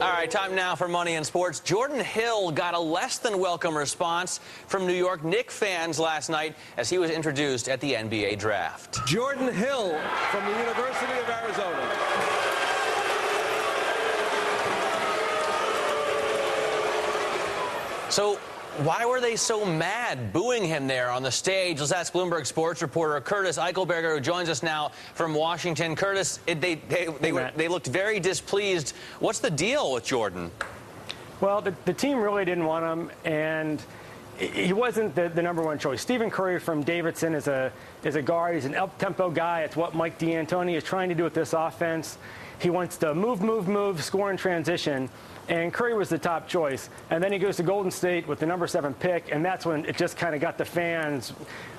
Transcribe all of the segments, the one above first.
All right, time now for Money in Sports. Jordan Hill got a less than welcome response from New York Knicks fans last night as he was introduced at the NBA draft. Jordan Hill from the University of Arizona. So why were they so mad booing him there on the stage? Let's ask Bloomberg sports reporter Curtis Eichelberger, who joins us now from Washington. Curtis, they looked very displeased. What's the deal with Jordan? Well, the team really didn't want him, and he wasn't the number one choice. Stephen Curry from Davidson is a guard. He's an up-tempo guy. It's what Mike D'Antoni is trying to do with this offense. He wants to move, score in transition. And Curry was the top choice. And then he goes to Golden State with the number 7 pick, and that's when it just kind of got the fans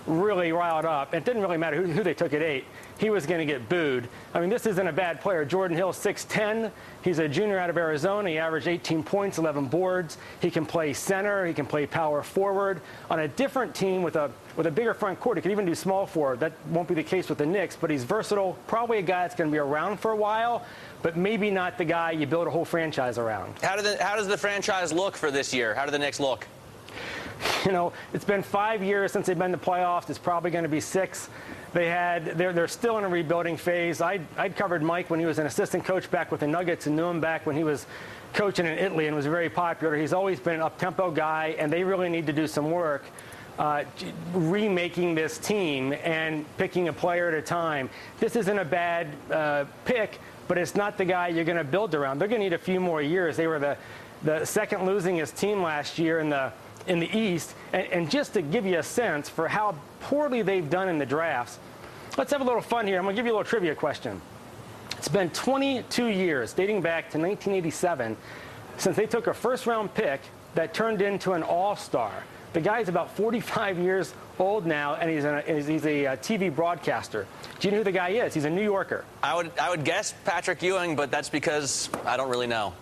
really riled up. It didn't really matter who they took at 8. He was going to get booed. I mean, this isn't a bad player. Jordan Hill, 6'10". He's a junior out of Arizona. He averaged 18 points, 11 boards. He can play center. He can play power forward. On a different team with a bigger front court, he could even do small forward. That won't be the case with the Knicks, but he's versatile. Probably a guy that's going to be around for a while, but maybe not the guy you build a whole franchise around. How does the franchise look for this year? How do the Knicks look? You know, it's been 5 years since they've been in the playoffs. It's probably going to be 6. They're still in a rebuilding phase. I'd covered Mike when he was an assistant coach back with the Nuggets and knew him back when he was coaching in Italy and was very popular. He's always been an up-tempo guy, and they really need to do some work remaking this team and picking a player at a time. This isn't a bad pick, but it's not the guy you're going to build around. They're going to need a few more years. They were the second losingest team last year in the East. And just to give you a sense for how poorly they've done in the drafts, let's have a little fun here. I'm going to give you a little trivia question. It's been 22 years, dating back to 1987, since they took a first-round pick that turned into an all-star. The guy's about 45 years old now, and he's a TV broadcaster. Do you know who the guy is? He's a New Yorker. I would guess Patrick Ewing, but that's because I don't really know.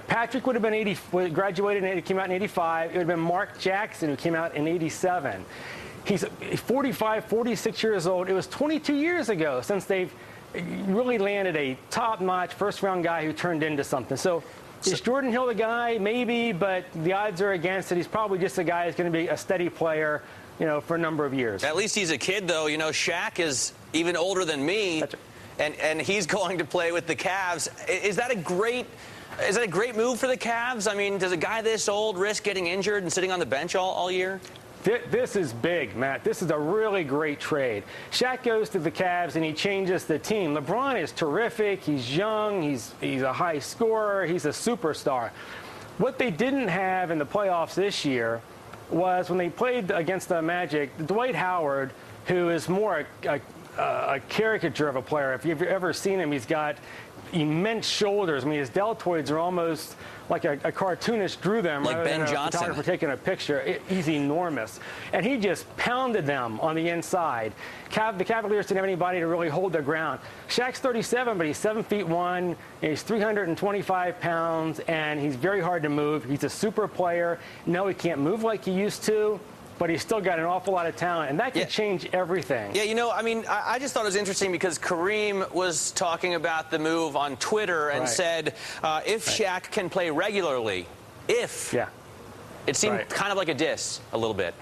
Patrick would have been graduated and came out in 85. It would have been Mark Jackson, who came out in 87. He's 45, 46 years old. It was 22 years ago since they've really landed a top-notch first-round guy who turned into something. So is Jordan Hill the guy? Maybe, but the odds are against it. He's probably just a guy who's going to be a steady player, you know, for a number of years. At least he's a kid, though. You know, Shaq is even older than me, and he's going to play with the Cavs. Is that a great move for the Cavs? I mean, does a guy this old risk getting injured and sitting on the bench all year? This is big, Matt. This is a really great trade. Shaq goes to the Cavs, and he changes the team. LeBron is terrific. He's young. He's a high scorer. He's a superstar. What they didn't have in the playoffs this year was when they played against the Magic, Dwight Howard, who is more a caricature of a player. If you've ever seen him, he's got immense shoulders. I mean, his deltoids are almost like a cartoonist drew them, like Ben Johnson. Photographer taking a picture. He's enormous, and he just pounded them on the inside. The Cavaliers didn't have anybody to really hold their ground. Shaq's 37, but he's 7'1", and he's 325 pounds, and he's very hard to move. He's a super player. No, he can't move like he used to, but he's still got an awful lot of talent, and that can change everything. Yeah, you know, I mean, I just thought it was interesting because Kareem was talking about the move on Twitter and said, if Shaq can play regularly, it seemed kind of like a diss a little bit.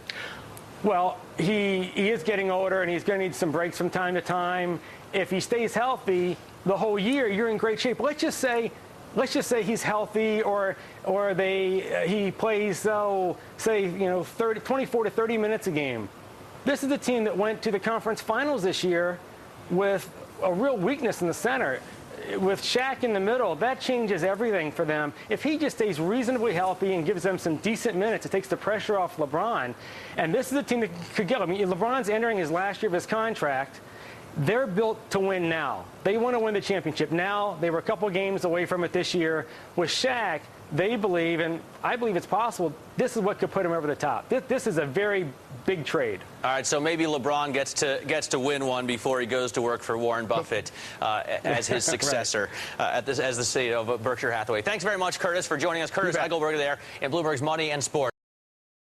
Well, he is getting older, and he's going to need some breaks from time to time. If he stays healthy the whole year, you're in great shape. Let's just say he's healthy, or he plays, say, you know, 24 to 30 minutes a game. This is a team that went to the conference finals this year with a real weakness in the center. With Shaq in the middle, that changes everything for them. If he just stays reasonably healthy and gives them some decent minutes, it takes the pressure off LeBron. And this is a team that could get him. I mean, LeBron's entering his last year of his contract. They're built to win now. They want to win the championship now. They were a couple games away from it this year. With Shaq, they believe, and I believe it's possible, this is what could put him over the top. This is a very big trade. All right, so maybe LeBron gets to win one before he goes to work for Warren Buffett as his successor as the CEO of Berkshire Hathaway. Thanks very much, Curtis, for joining us. Curtis Eichelberger there in Bloomberg's Money and Sports.